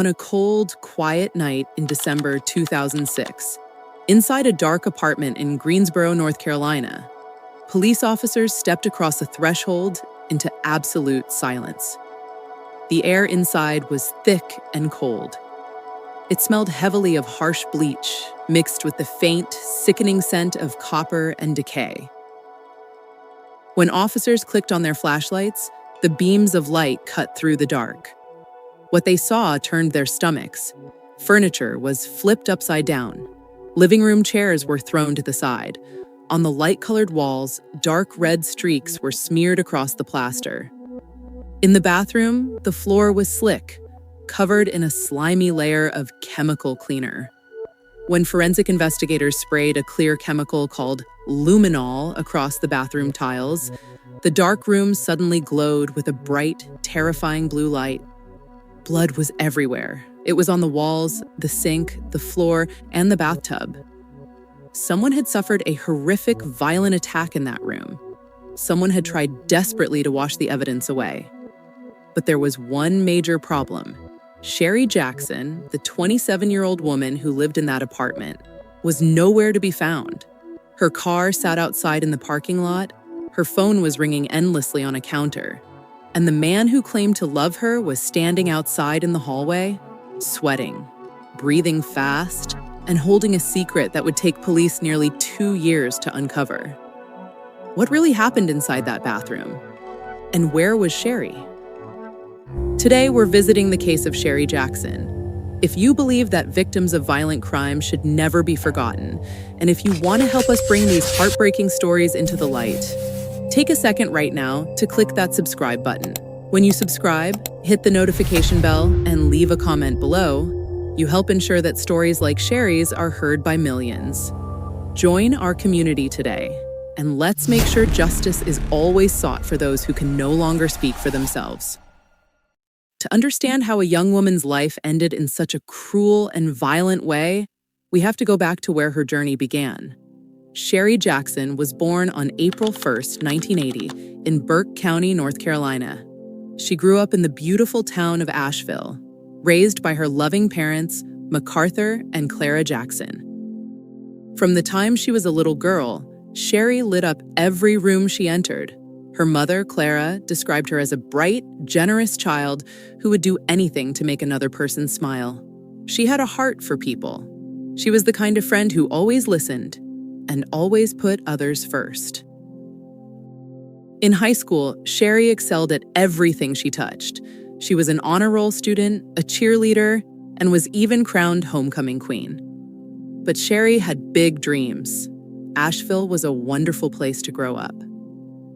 On a cold, quiet night in December 2006, inside a dark apartment in Greensboro, North Carolina, police officers stepped across a threshold into absolute silence. The air inside was thick and cold. It smelled heavily of harsh bleach, mixed with the faint, sickening scent of copper and decay. When officers clicked on their flashlights, the beams of light cut through the dark. What they saw turned their stomachs. Furniture was flipped upside down. Living room chairs were thrown to the side. On the light-colored walls, dark red streaks were smeared across the plaster. In the bathroom, the floor was slick, covered in a slimy layer of chemical cleaner. When forensic investigators sprayed a clear chemical called luminol across the bathroom tiles, the dark room suddenly glowed with a bright, terrifying blue light. Blood was everywhere. It was on the walls, the sink, the floor, and the bathtub. Someone had suffered a horrific, violent attack in that room. Someone had tried desperately to wash the evidence away. But there was one major problem. Sherri Jackson, the 27-year-old woman who lived in that apartment, was nowhere to be found. Her car sat outside in the parking lot, her phone was ringing endlessly on a counter, and the man who claimed to love her was standing outside in the hallway, sweating, breathing fast, and holding a secret that would take police nearly 2 years to uncover. What really happened inside that bathroom? And where was Sherri? Today, we're visiting the case of Sherri Jackson. If you believe that victims of violent crime should never be forgotten, and if you want to help us bring these heartbreaking stories into the light, take a second right now to click that subscribe button. When you subscribe, hit the notification bell and leave a comment below. You help ensure that stories like Sherri's are heard by millions. Join our community today, and let's make sure justice is always sought for those who can no longer speak for themselves. To understand how a young woman's life ended in such a cruel and violent way, we have to go back to where her journey began. Sherri Jackson was born on April 1st, 1980, in Burke County, North Carolina. She grew up in the beautiful town of Asheville, raised by her loving parents, MacArthur and Clara Jackson. From the time she was a little girl, Sherri lit up every room she entered. Her mother, Clara, described her as a bright, generous child who would do anything to make another person smile. She had a heart for people. She was the kind of friend who always listened and always put others first. In high school, Sherri excelled at everything she touched. She was an honor roll student, a cheerleader, and was even crowned homecoming queen. But Sherri had big dreams. Asheville was a wonderful place to grow up,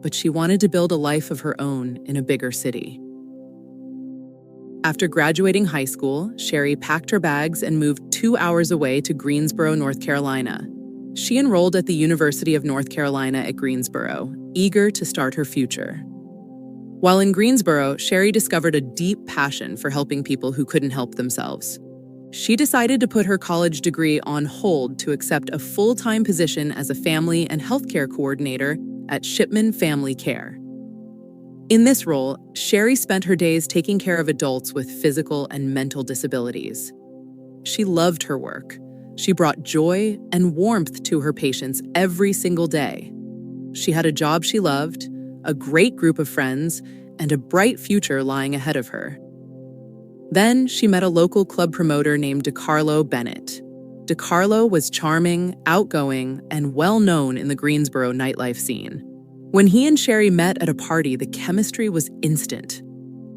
but she wanted to build a life of her own in a bigger city. After graduating high school, Sherri packed her bags and moved 2 hours away to Greensboro, North Carolina. She enrolled at the University of North Carolina at Greensboro, eager to start her future. While in Greensboro, Sherri discovered a deep passion for helping people who couldn't help themselves. She decided to put her college degree on hold to accept a full-time position as a family and healthcare coordinator at Shipman Family Care. In this role, Sherri spent her days taking care of adults with physical and mental disabilities. She loved her work. She brought joy and warmth to her patients every single day. She had a job she loved, a great group of friends, and a bright future lying ahead of her. Then she met a local club promoter named Bennett. DeCarlo was charming, outgoing, and well-known in the Greensboro nightlife scene. When he and Sherri met at a party, the chemistry was instant.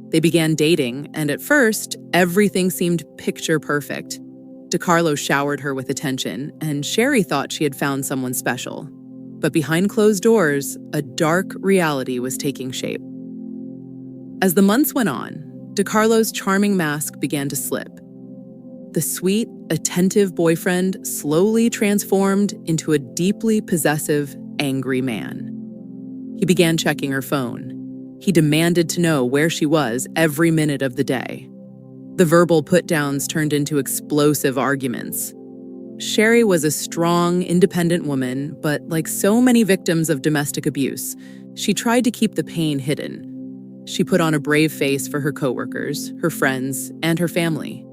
They began dating, and at first, everything seemed picture perfect. DeCarlo showered her with attention, and Sherri thought she had found someone special. But behind closed doors, a dark reality was taking shape. As the months went on, DeCarlo's charming mask began to slip. The sweet, attentive boyfriend slowly transformed into a deeply possessive, angry man. He began checking her phone. He demanded to know where she was every minute of the day. The verbal put-downs turned into explosive arguments. Sherri was a strong, independent woman, but like so many victims of domestic abuse, she tried to keep the pain hidden. She put on a brave face for her coworkers, her friends, and her family.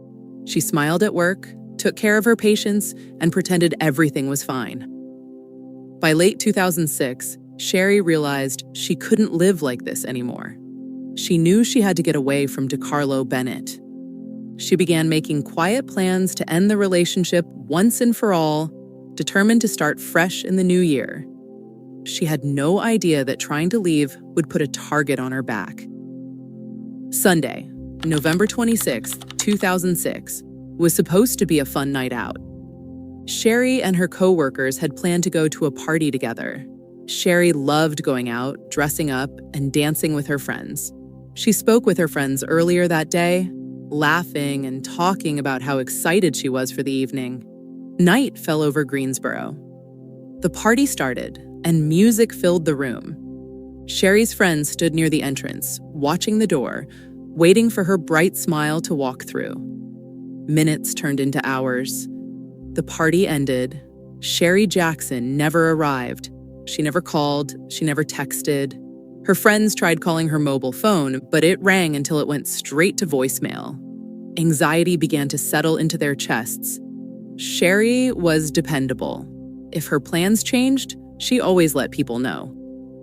She smiled at work, took care of her patients, and pretended everything was fine. By late 2006, Sherri realized she couldn't live like this anymore. She knew she had to get away from DeCarlo Bennett. She began making quiet plans to end the relationship once and for all, determined to start fresh in the new year. She had no idea that trying to leave would put a target on her back. Sunday, November 26, 2006, was supposed to be a fun night out. Sherri and her co-workers had planned to go to a party together. Sherri loved going out, dressing up, and dancing with her friends. She spoke with her friends earlier that day, laughing and talking about how excited she was for the evening. Night fell over Greensboro. The party started, and music filled the room. Sherri's friends stood near the entrance, watching the door, waiting for her bright smile to walk through. Minutes turned into hours. The party ended. Sherri Jackson never arrived. She never called, she never texted. Her friends tried calling her mobile phone, but it rang until it went straight to voicemail. Anxiety began to settle into their chests. Sherri was dependable. If her plans changed, she always let people know.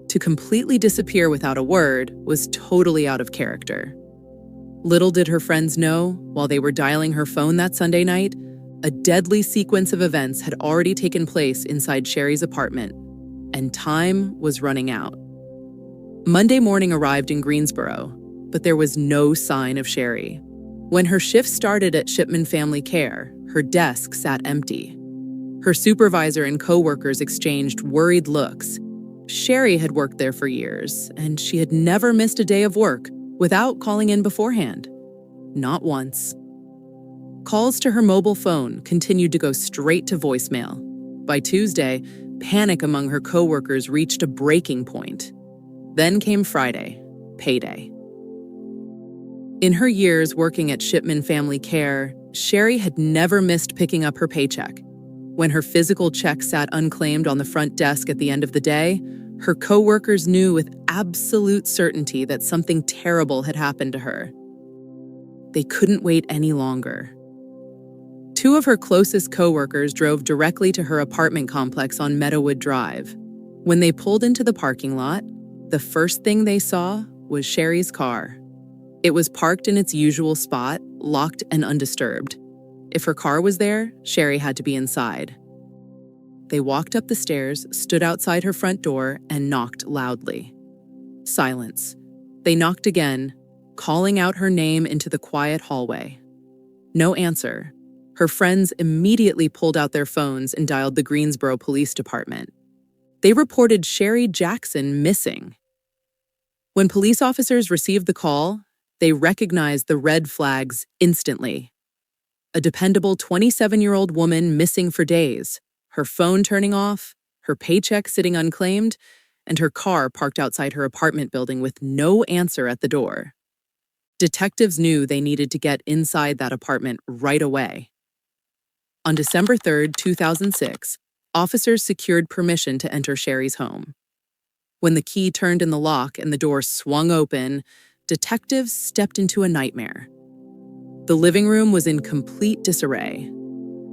To completely disappear without a word was totally out of character. Little did her friends know, while they were dialing her phone that Sunday night, a deadly sequence of events had already taken place inside Sherri's apartment, and time was running out. Monday morning arrived in Greensboro, but there was no sign of Sherri. When her shift started at Shipman Family Care, her desk sat empty. Her supervisor and co-workers exchanged worried looks. Sherri had worked there for years, and she had never missed a day of work without calling in beforehand. Not once. Calls to her mobile phone continued to go straight to voicemail. By Tuesday, panic among her co-workers reached a breaking point. Then came Friday, payday. In her years working at Shipman Family Care, Sherri had never missed picking up her paycheck. When her physical check sat unclaimed on the front desk at the end of the day, her co-workers knew with absolute certainty that something terrible had happened to her. They couldn't wait any longer. Two of her closest co-workers drove directly to her apartment complex on Meadowood Drive. When they pulled into the parking lot, the first thing they saw was Sherri's car. It was parked in its usual spot, locked and undisturbed. If her car was there, Sherri had to be inside. They walked up the stairs, stood outside her front door, and knocked loudly. Silence. They knocked again, calling out her name into the quiet hallway. No answer. Her friends immediately pulled out their phones and dialed the Greensboro Police Department. They reported Sherri Jackson missing. When police officers received the call, they recognized the red flags instantly. A dependable 27-year-old woman missing for days, her phone turning off, her paycheck sitting unclaimed, and her car parked outside her apartment building with no answer at the door. Detectives knew they needed to get inside that apartment right away. On December 3, 2006, officers secured permission to enter Sherri's home. When the key turned in the lock and the door swung open, detectives stepped into a nightmare. The living room was in complete disarray.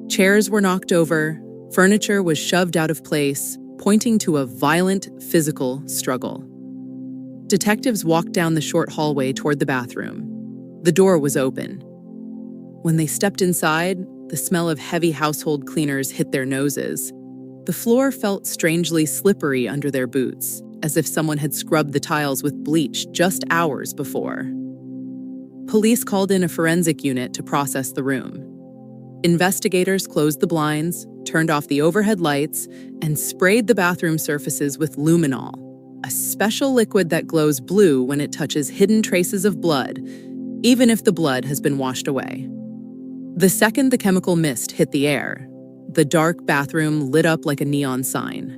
Chairs were knocked over, furniture was shoved out of place, pointing to a violent physical struggle. Detectives walked down the short hallway toward the bathroom. The door was open. When they stepped inside, the smell of heavy household cleaners hit their noses. The floor felt strangely slippery under their boots, as if someone had scrubbed the tiles with bleach just hours before. Police called in a forensic unit to process the room. Investigators closed the blinds, turned off the overhead lights, and sprayed the bathroom surfaces with luminol, a special liquid that glows blue when it touches hidden traces of blood, even if the blood has been washed away. The second the chemical mist hit the air, the dark bathroom lit up like a neon sign.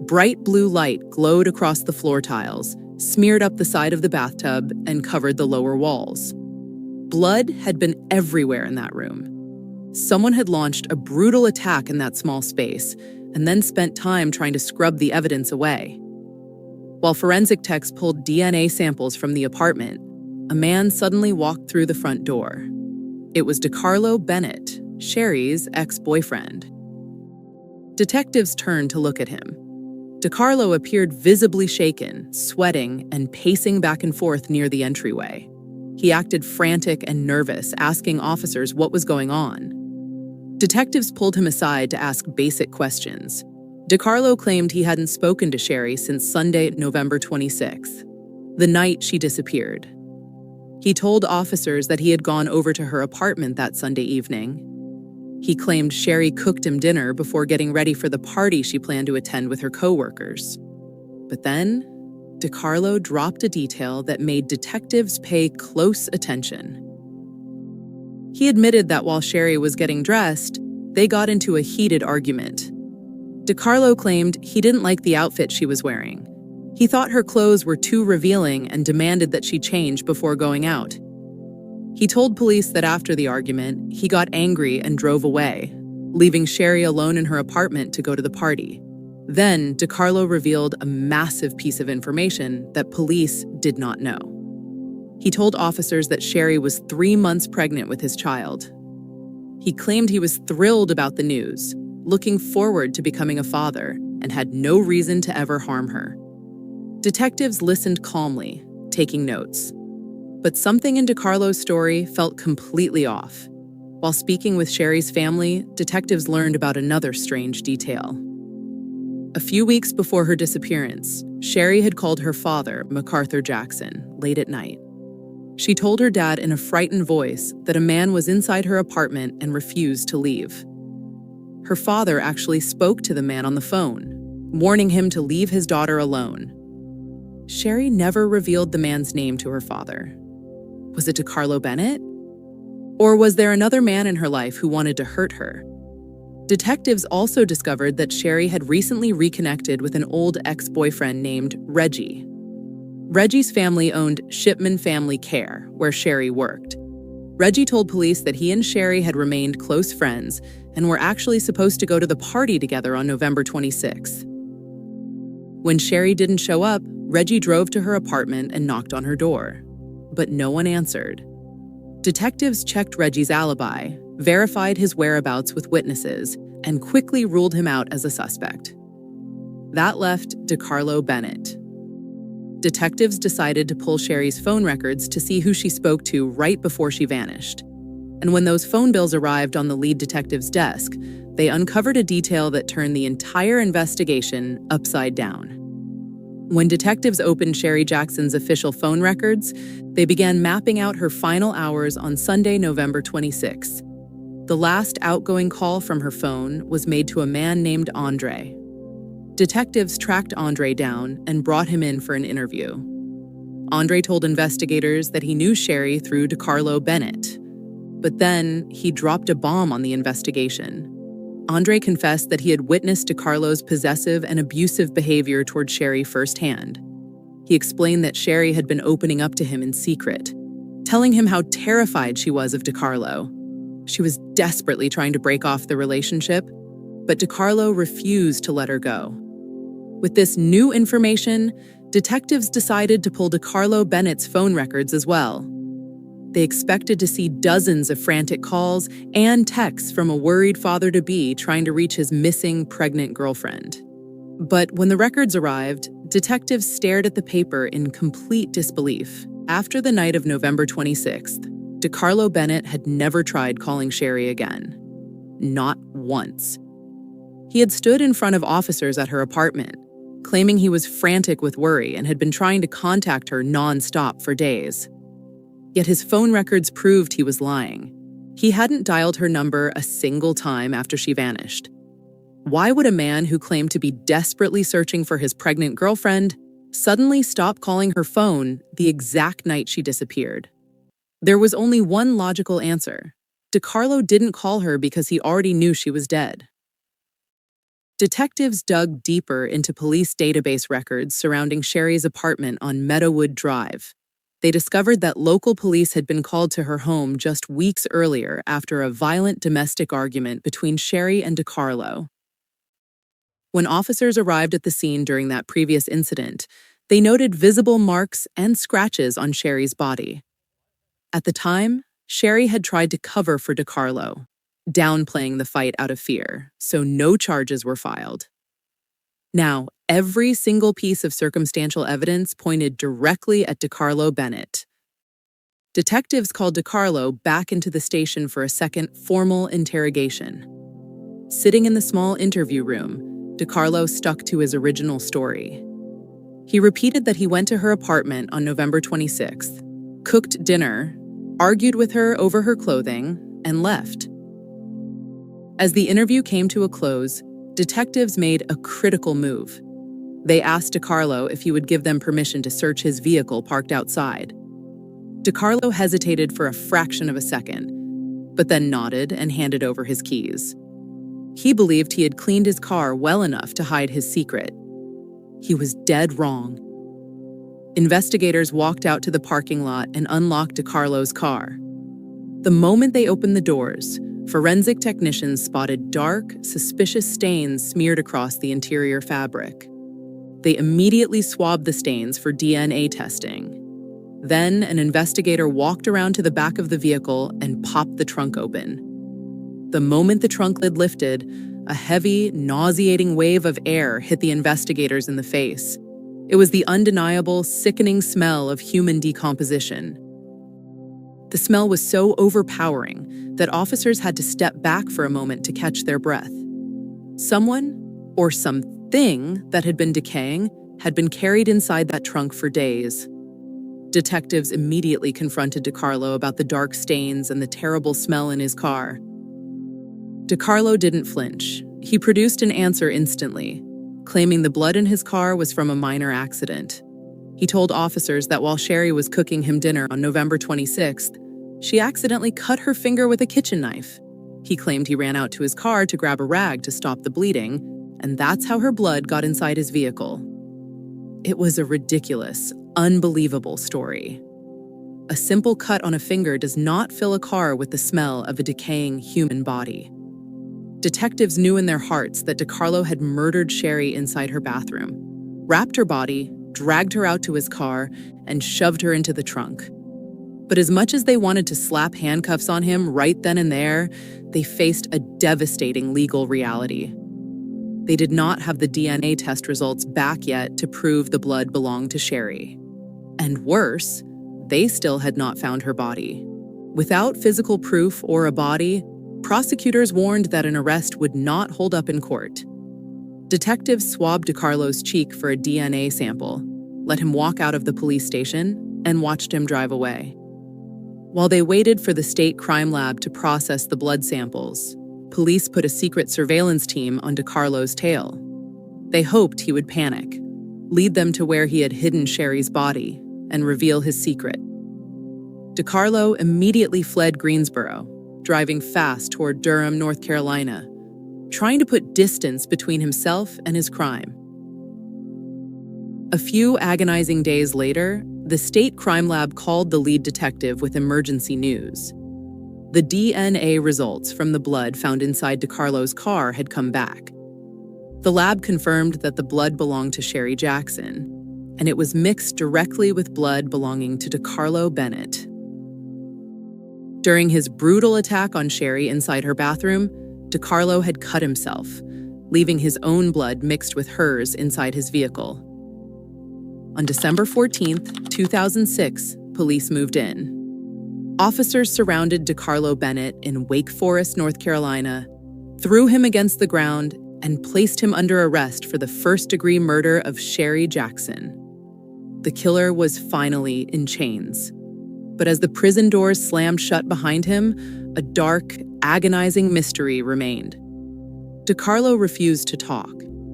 Bright blue light glowed across the floor tiles, smeared up the side of the bathtub, and covered the lower walls. Blood had been everywhere in that room. Someone had launched a brutal attack in that small space, and then spent time trying to scrub the evidence away. While forensic techs pulled DNA samples from the apartment, a man suddenly walked through the front door. It was DeCarlo Bennett, Sherri's ex-boyfriend. Detectives turned to look at him. DeCarlo appeared visibly shaken, sweating, and pacing back and forth near the entryway. He acted frantic and nervous, asking officers what was going on. Detectives pulled him aside to ask basic questions. DeCarlo claimed he hadn't spoken to Sherri since Sunday, November 26th, the night she disappeared. He told officers that he had gone over to her apartment that Sunday evening. He claimed Sherri cooked him dinner before getting ready for the party she planned to attend with her coworkers. But then, DeCarlo dropped a detail that made detectives pay close attention. He admitted that while Sherri was getting dressed, they got into a heated argument. DeCarlo claimed he didn't like the outfit she was wearing. He thought her clothes were too revealing and demanded that she change before going out. He told police that after the argument, he got angry and drove away, leaving Sherri alone in her apartment to go to the party. Then, DeCarlo revealed a massive piece of information that police did not know. He told officers that Sherri was 3 months pregnant with his child. He claimed he was thrilled about the news, looking forward to becoming a father, and had no reason to ever harm her. Detectives listened calmly, taking notes. But something in DeCarlo's story felt completely off. While speaking with Sherri's family, detectives learned about another strange detail. A few weeks before her disappearance, Sherri had called her father, MacArthur Jackson, late at night. She told her dad in a frightened voice that a man was inside her apartment and refused to leave. Her father actually spoke to the man on the phone, warning him to leave his daughter alone. Sherri never revealed the man's name to her father. Was it DeCarlo Bennett? Or was there another man in her life who wanted to hurt her? Detectives also discovered that Sherri had recently reconnected with an old ex-boyfriend named Reggie. Reggie's family owned Shipman Family Care, where Sherri worked. Reggie told police that he and Sherri had remained close friends and were actually supposed to go to the party together on November 26th. When Sherri didn't show up, Reggie drove to her apartment and knocked on her door. But no one answered. Detectives checked Reggie's alibi, verified his whereabouts with witnesses, and quickly ruled him out as a suspect. That left DeCarlo Bennett. Detectives decided to pull Sherri's phone records to see who she spoke to right before she vanished. And when those phone bills arrived on the lead detective's desk, they uncovered a detail that turned the entire investigation upside down. When detectives opened Sherri Jackson's official phone records, they began mapping out her final hours on Sunday, November 26th. The last outgoing call from her phone was made to a man named Andre. Detectives tracked Andre down and brought him in for an interview. Andre told investigators that he knew Sherri through DeCarlo Bennett. But then he dropped a bomb on the investigation. Andre confessed that he had witnessed DeCarlo's possessive and abusive behavior toward Sherri firsthand. He explained that Sherri had been opening up to him in secret, telling him how terrified she was of DeCarlo. She was desperately trying to break off the relationship, but DeCarlo refused to let her go. With this new information, detectives decided to pull DeCarlo Bennett's phone records as well. They expected to see dozens of frantic calls and texts from a worried father-to-be trying to reach his missing pregnant girlfriend. But when the records arrived, detectives stared at the paper in complete disbelief. After the night of November 26th, DeCarlo Bennett had never tried calling Sherri again. Not once. He had stood in front of officers at her apartment, claiming he was frantic with worry and had been trying to contact her nonstop for days. Yet his phone records proved he was lying. He hadn't dialed her number a single time after she vanished. Why would a man who claimed to be desperately searching for his pregnant girlfriend suddenly stop calling her phone the exact night she disappeared? There was only one logical answer. DeCarlo didn't call her because he already knew she was dead. Detectives dug deeper into police database records surrounding Sherri's apartment on Meadowood Drive. They discovered that local police had been called to her home just weeks earlier after a violent domestic argument between Sherri and DeCarlo. When officers arrived at the scene during that previous incident, they noted visible marks and scratches on Sherri's body. At the time, Sherri had tried to cover for DiCarlo, downplaying the fight out of fear, so no charges were filed. Now, every single piece of circumstantial evidence pointed directly at DiCarlo Bennett. Detectives called DiCarlo back into the station for a second formal interrogation. Sitting in the small interview room, DiCarlo stuck to his original story. He repeated that he went to her apartment on November 26th, cooked dinner, argued with her over her clothing, and left. As the interview came to a close, detectives made a critical move. They asked DiCarlo if he would give them permission to search his vehicle parked outside. DiCarlo hesitated for a fraction of a second, but then nodded and handed over his keys. He believed he had cleaned his car well enough to hide his secret. He was dead wrong. Investigators walked out to the parking lot and unlocked DiCarlo's car. The moment they opened the doors, forensic technicians spotted dark, suspicious stains smeared across the interior fabric. They immediately swabbed the stains for DNA testing. Then, an investigator walked around to the back of the vehicle and popped the trunk open. The moment the trunk lid lifted, a heavy, nauseating wave of air hit the investigators in the face. It was the undeniable, sickening smell of human decomposition. The smell was so overpowering that officers had to step back for a moment to catch their breath. Someone, or something that had been decaying, had been carried inside that trunk for days. Detectives immediately confronted DiCarlo about the dark stains and the terrible smell in his car. DiCarlo didn't flinch. He produced an answer instantly, claiming the blood in his car was from a minor accident. He told officers that while Sherri was cooking him dinner on November 26th, she accidentally cut her finger with a kitchen knife. He claimed he ran out to his car to grab a rag to stop the bleeding, and that's how her blood got inside his vehicle. It was a ridiculous, unbelievable story. A simple cut on a finger does not fill a car with the smell of a decaying human body. Detectives knew in their hearts that DiCarlo had murdered Sherri inside her bathroom, wrapped her body, dragged her out to his car, and shoved her into the trunk. But as much as they wanted to slap handcuffs on him right then and there, they faced a devastating legal reality. They did not have the DNA test results back yet to prove the blood belonged to Sherri. And worse, they still had not found her body. Without physical proof or a body, prosecutors warned that an arrest would not hold up in court. Detectives swabbed DiCarlo's cheek for a DNA sample, let him walk out of the police station, and watched him drive away. While they waited for the state crime lab to process the blood samples, police put a secret surveillance team on DiCarlo's tail. They hoped he would panic, lead them to where he had hidden Sherri's body, and reveal his secret. DiCarlo immediately fled Greensboro, driving fast toward Durham, North Carolina, trying to put distance between himself and his crime. A few agonizing days later, the state crime lab called the lead detective with emergency news. The DNA results from the blood found inside DiCarlo's car had come back. The lab confirmed that the blood belonged to Sherri Jackson, and it was mixed directly with blood belonging to DiCarlo Bennett. During his brutal attack on Sherri inside her bathroom, DiCarlo had cut himself, leaving his own blood mixed with hers inside his vehicle. On December 14th, 2006, police moved in. Officers surrounded DiCarlo Bennett in Wake Forest, North Carolina, threw him against the ground, and placed him under arrest for the first-degree murder of Sherri Jackson. The killer was finally in chains. But as the prison doors slammed shut behind him, a dark, agonizing mystery remained. DiCarlo refused to talk.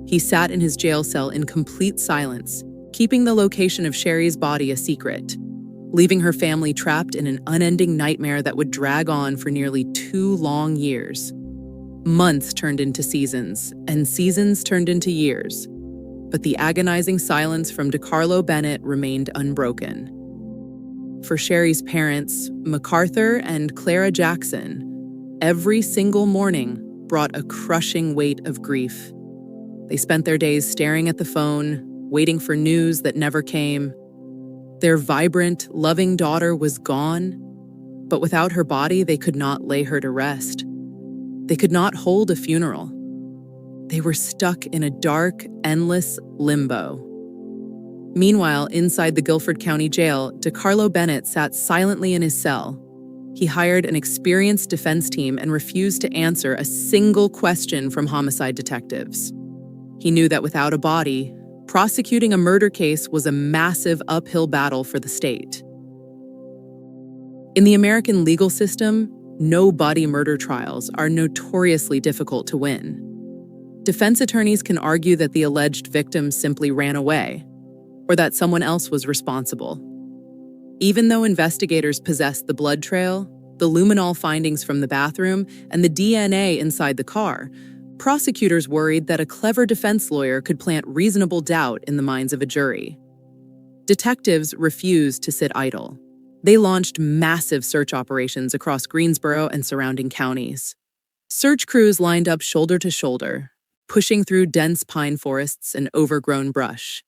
He sat in his jail cell in complete silence, keeping the location of Sherri's body a secret, leaving her family trapped in an unending nightmare that would drag on for nearly 2 long years. Months turned into seasons, and seasons turned into years. But the agonizing silence from DiCarlo Bennett remained unbroken. For Sherri's parents, MacArthur and Clara Jackson, every single morning brought a crushing weight of grief. They spent their days staring at the phone, waiting for news that never came. Their vibrant, loving daughter was gone, But without her body, they could not lay her to rest. They could not hold a funeral. They were stuck in a dark, endless limbo. Meanwhile, inside the Guilford County Jail, DeCarlo Bennett sat silently in his cell. He hired an experienced defense team and refused to answer a single question from homicide detectives. He knew that without a body, prosecuting a murder case was a massive uphill battle for the state. In the American legal system, no-body murder trials are notoriously difficult to win. Defense attorneys can argue that the alleged victim simply ran away, or that someone else was responsible. Even though investigators possessed the blood trail, the luminol findings from the bathroom, and the DNA inside the car, prosecutors worried that a clever defense lawyer could plant reasonable doubt in the minds of a jury. Detectives refused to sit idle. They launched massive search operations across Greensboro and surrounding counties. Search crews lined up shoulder to shoulder, pushing through dense pine forests and overgrown brush.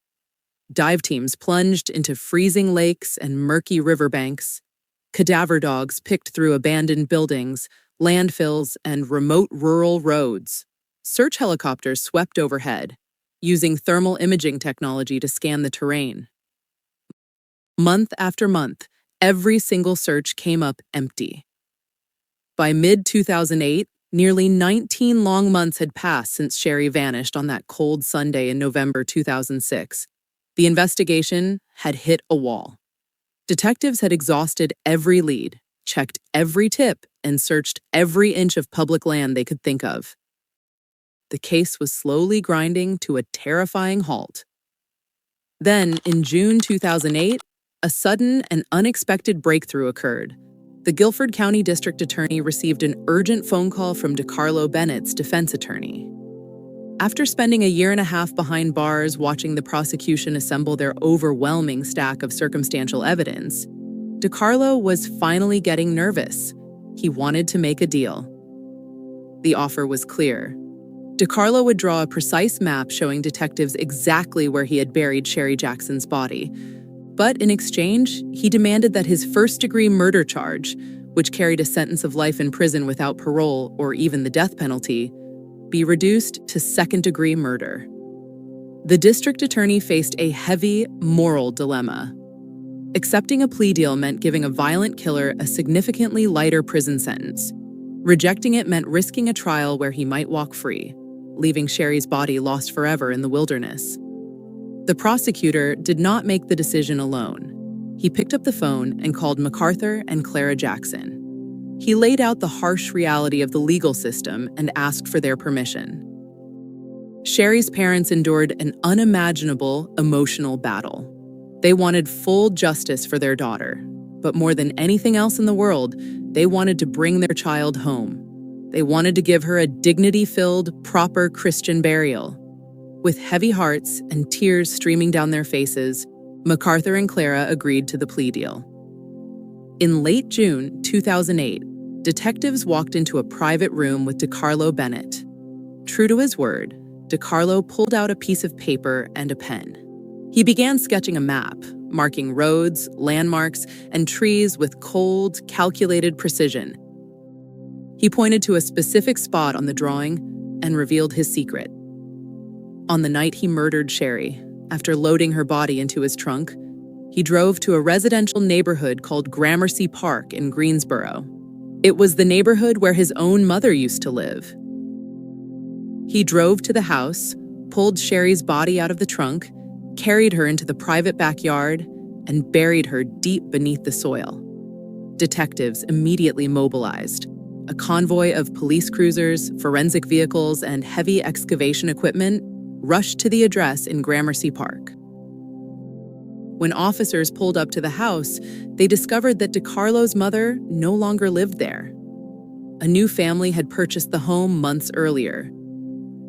Dive teams plunged into freezing lakes and murky riverbanks. Cadaver dogs picked through abandoned buildings, landfills, and remote rural roads. Search helicopters swept overhead, using thermal imaging technology to scan the terrain. Month after month, every single search came up empty. By mid-2008, nearly 19 long months had passed since Sherri vanished on that cold Sunday in November 2006. The investigation had hit a wall. Detectives had exhausted every lead, checked every tip, and searched every inch of public land they could think of. The case was slowly grinding to a terrifying halt. Then, in June 2008, a sudden and unexpected breakthrough occurred. The Guilford County District Attorney received an urgent phone call from DeCarlo Bennett's defense attorney. After spending a year and a half behind bars watching the prosecution assemble their overwhelming stack of circumstantial evidence, DeCarlo was finally getting nervous. He wanted to make a deal. The offer was clear. DeCarlo would draw a precise map showing detectives exactly where he had buried Sherri Jackson's body. But in exchange, he demanded that his first-degree murder charge, which carried a sentence of life in prison without parole or even the death penalty, be reduced to second-degree murder. The district attorney faced a heavy moral dilemma. Accepting a plea deal meant giving a violent killer a significantly lighter prison sentence. Rejecting it meant risking a trial where he might walk free, leaving Sherri's body lost forever in the wilderness. The prosecutor did not make the decision alone. He picked up the phone and called MacArthur and Clara Jackson. He laid out the harsh reality of the legal system and asked for their permission. Sherri's parents endured an unimaginable emotional battle. They wanted full justice for their daughter, but more than anything else in the world, they wanted to bring their child home. They wanted to give her a dignity-filled, proper Christian burial. With heavy hearts and tears streaming down their faces, MacArthur and Clara agreed to the plea deal. In late June 2008, detectives walked into a private room with DeCarlo Bennett. True to his word, DeCarlo pulled out a piece of paper and a pen. He began sketching a map, marking roads, landmarks, and trees with cold, calculated precision. He pointed to a specific spot on the drawing and revealed his secret. On the night he murdered Sherri, after loading her body into his trunk, he drove to a residential neighborhood called Gramercy Park in Greensboro. It was the neighborhood where his own mother used to live. He drove to the house, pulled Sherri's body out of the trunk, carried her into the private backyard, and buried her deep beneath the soil. Detectives immediately mobilized. A convoy of police cruisers, forensic vehicles, and heavy excavation equipment rushed to the address in Gramercy Park. When officers pulled up to the house, they discovered that DeCarlo's mother no longer lived there. A new family had purchased the home months earlier.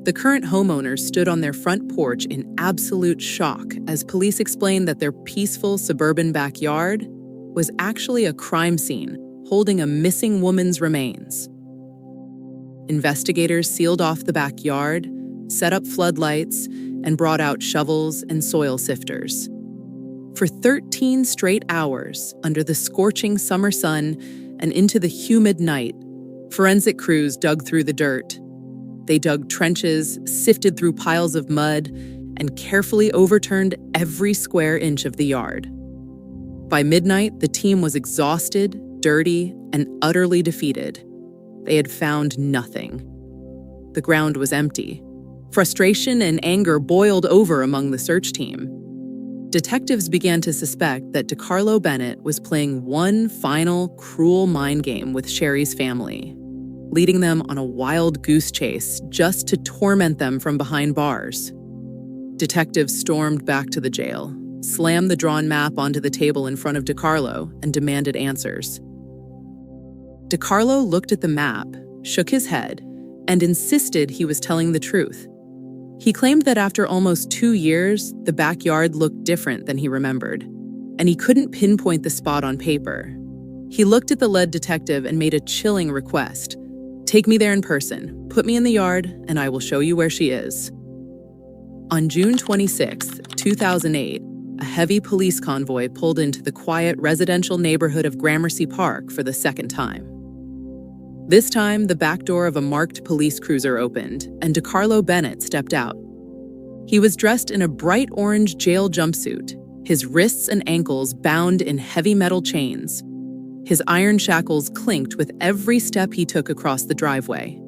The current homeowners stood on their front porch in absolute shock as police explained that their peaceful suburban backyard was actually a crime scene holding a missing woman's remains. Investigators sealed off the backyard, set up floodlights, and brought out shovels and soil sifters. For 13 straight hours, under the scorching summer sun and into the humid night, forensic crews dug through the dirt. They dug trenches, sifted through piles of mud, and carefully overturned every square inch of the yard. By midnight, the team was exhausted, dirty, and utterly defeated. They had found nothing. The ground was empty. Frustration and anger boiled over among the search team. Detectives began to suspect that DeCarlo Bennett was playing one final, cruel mind game with Sherri's family, leading them on a wild goose chase just to torment them from behind bars. Detectives stormed back to the jail, slammed the drawn map onto the table in front of DeCarlo, and demanded answers. DeCarlo looked at the map, shook his head, and insisted he was telling the truth. He claimed that after almost 2 years, the backyard looked different than he remembered, and he couldn't pinpoint the spot on paper. He looked at the lead detective and made a chilling request. "Take me there in person, put me in the yard, and I will show you where she is." On June 26, 2008, a heavy police convoy pulled into the quiet residential neighborhood of Gramercy Park for the second time. This time, the back door of a marked police cruiser opened, and DeCarlo Bennett stepped out. He was dressed in a bright orange jail jumpsuit, his wrists and ankles bound in heavy metal chains. His iron shackles clinked with every step he took across the driveway.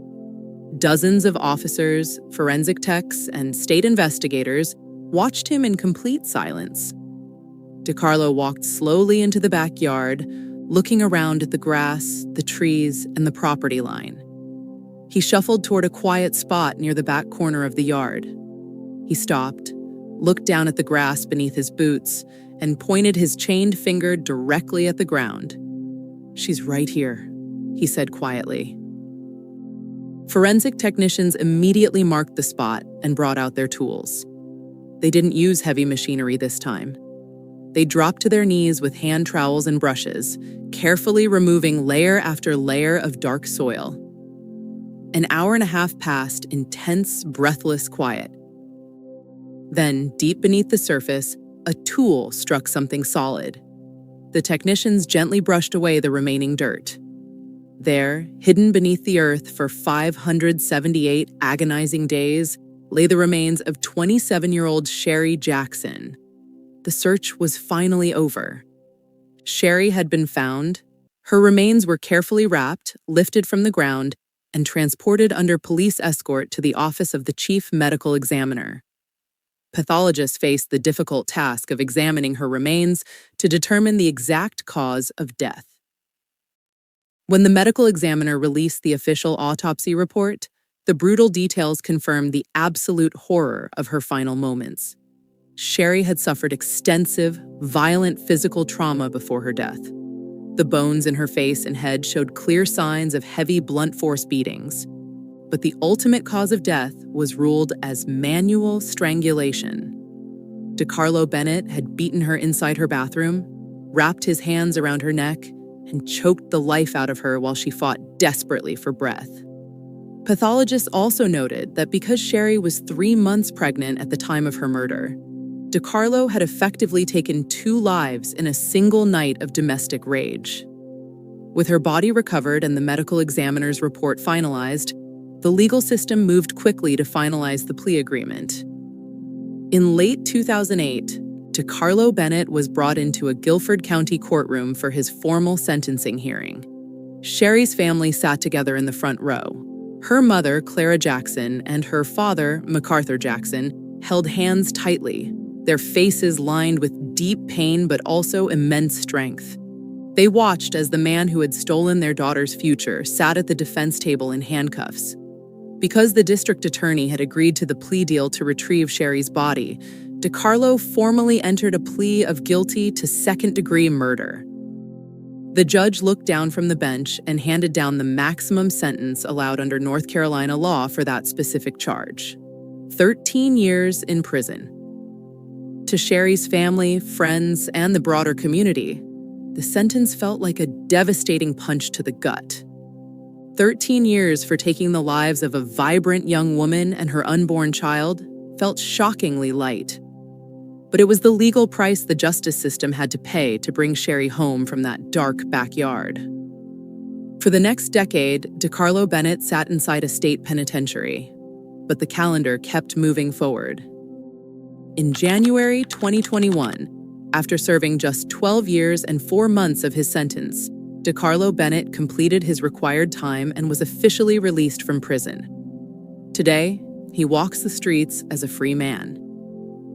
Dozens of officers, forensic techs, and state investigators watched him in complete silence. DeCarlo walked slowly into the backyard, looking around at the grass, the trees, and the property line. He shuffled toward a quiet spot near the back corner of the yard. He stopped, looked down at the grass beneath his boots, and pointed his chained finger directly at the ground. "She's right here," he said quietly. Forensic technicians immediately marked the spot and brought out their tools. They didn't use heavy machinery this time. They dropped to their knees with hand trowels and brushes, carefully removing layer after layer of dark soil. An hour and a half passed in tense, breathless quiet. Then, deep beneath the surface, a tool struck something solid. The technicians gently brushed away the remaining dirt. There, hidden beneath the earth for 578 agonizing days, lay the remains of 27-year-old Sherri Jackson. The search was finally over. Sherri had been found. Her remains were carefully wrapped, lifted from the ground, and transported under police escort to the office of the chief medical examiner. Pathologists faced the difficult task of examining her remains to determine the exact cause of death. When the medical examiner released the official autopsy report, the brutal details confirmed the absolute horror of her final moments. Sherri had suffered extensive, violent physical trauma before her death. The bones in her face and head showed clear signs of heavy blunt force beatings. But the ultimate cause of death was ruled as manual strangulation. DeCarlo Bennett had beaten her inside her bathroom, wrapped his hands around her neck, and choked the life out of her while she fought desperately for breath. Pathologists also noted that because Sherri was 3 months pregnant at the time of her murder, DeCarlo had effectively taken 2 lives in a single night of domestic rage. With her body recovered and the medical examiner's report finalized, the legal system moved quickly to finalize the plea agreement. In late 2008, DeCarlo Bennett was brought into a Guilford County courtroom for his formal sentencing hearing. Sherri's family sat together in the front row. Her mother, Clara Jackson, and her father, MacArthur Jackson, held hands tightly, their faces lined with deep pain but also immense strength. They watched as the man who had stolen their daughter's future sat at the defense table in handcuffs. Because the district attorney had agreed to the plea deal to retrieve Sherri's body, DeCarlo formally entered a plea of guilty to second-degree murder. The judge looked down from the bench and handed down the maximum sentence allowed under North Carolina law for that specific charge: 13 years in prison. To Sherri's family, friends, and the broader community, the sentence felt like a devastating punch to the gut. 13 years for taking the lives of a vibrant young woman and her unborn child felt shockingly light. But it was the legal price the justice system had to pay to bring Sherri home from that dark backyard. For the next decade, DeCarlo Bennett sat inside a state penitentiary, but the calendar kept moving forward. In January 2021, after serving just 12 years and 4 months of his sentence, DeCarlo Bennett completed his required time and was officially released from prison. Today, he walks the streets as a free man.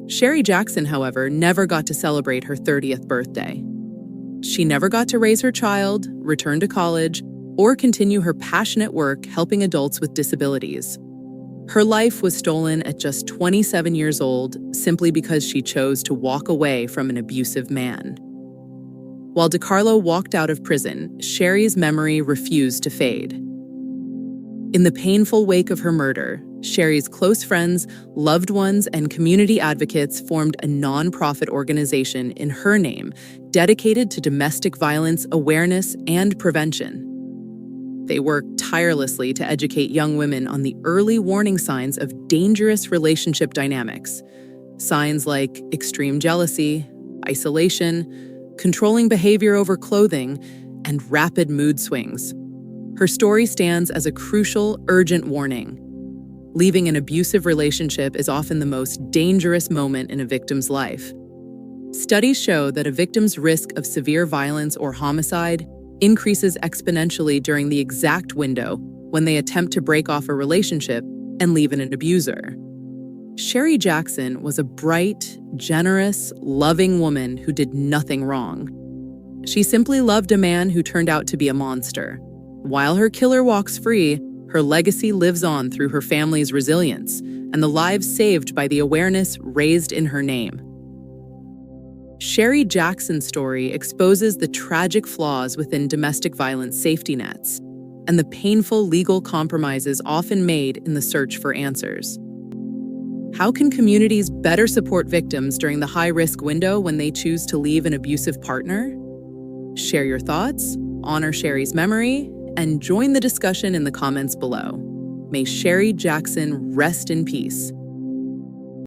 Sherri Jackson, however, never got to celebrate her 30th birthday. She never got to raise her child, return to college, or continue her passionate work helping adults with disabilities. Her life was stolen at just 27 years old simply because she chose to walk away from an abusive man. While DeCarlo walked out of prison, Sherri's memory refused to fade. In the painful wake of her murder, Sherri's close friends, loved ones, and community advocates formed a nonprofit organization in her name dedicated to domestic violence awareness and prevention. They worked tirelessly to educate young women on the early warning signs of dangerous relationship dynamics. Signs like extreme jealousy, isolation, controlling behavior over clothing, and rapid mood swings. Her story stands as a crucial, urgent warning. Leaving an abusive relationship is often the most dangerous moment in a victim's life. Studies show that a victim's risk of severe violence or homicide increases exponentially during the exact window when they attempt to break off a relationship and leave an abuser. Sherri Jackson was a bright, generous, loving woman who did nothing wrong. She simply loved a man who turned out to be a monster. While her killer walks free, her legacy lives on through her family's resilience and the lives saved by the awareness raised in her name. Sherri Jackson's story exposes the tragic flaws within domestic violence safety nets and the painful legal compromises often made in the search for answers. How can communities better support victims during the high-risk window when they choose to leave an abusive partner? Share your thoughts, honor Sherri's memory, and join the discussion in the comments below. May Sherri Jackson rest in peace.